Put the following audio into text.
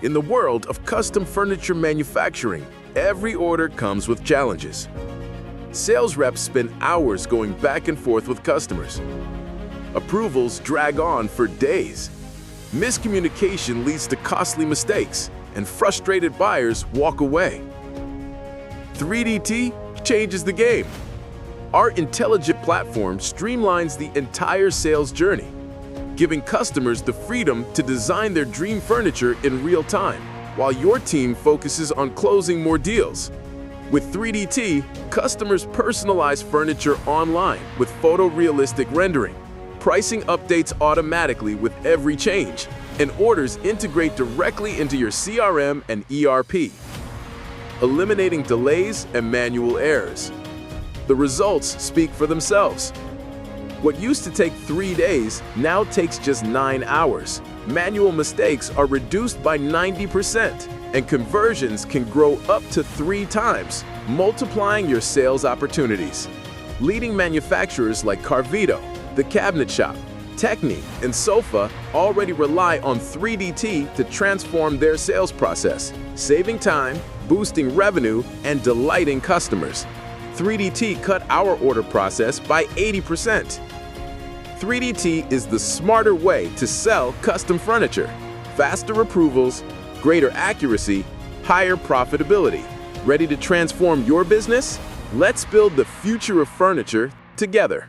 In the world of custom furniture manufacturing, every order comes with challenges. Sales reps spend hours going back and forth with customers. Approvals drag on for days. Miscommunication leads to costly mistakes, and frustrated buyers walk away. 3DT changes the game. Our intelligent platform streamlines the entire sales journey, giving customers the freedom to design their dream furniture in real time, while your team focuses on closing more deals. With 3DT, customers personalize furniture online with photorealistic rendering. Pricing updates automatically with every change, and orders integrate directly into your CRM and ERP, eliminating delays and manual errors. The results speak for themselves. What used to take 3 days now takes just 9 hours. Manual mistakes are reduced by 90%, and conversions can grow up to 3 times, multiplying your sales opportunities. Leading manufacturers like Carvido, The Cabinet Shop, Techne, and Sofa already rely on 3DT to transform their sales process, saving time, boosting revenue, and delighting customers. 3DT cut our order process by 80%. 3DT is the smarter way to sell custom furniture. Faster approvals, greater accuracy, higher profitability. Ready to transform your business? Let's build the future of furniture together.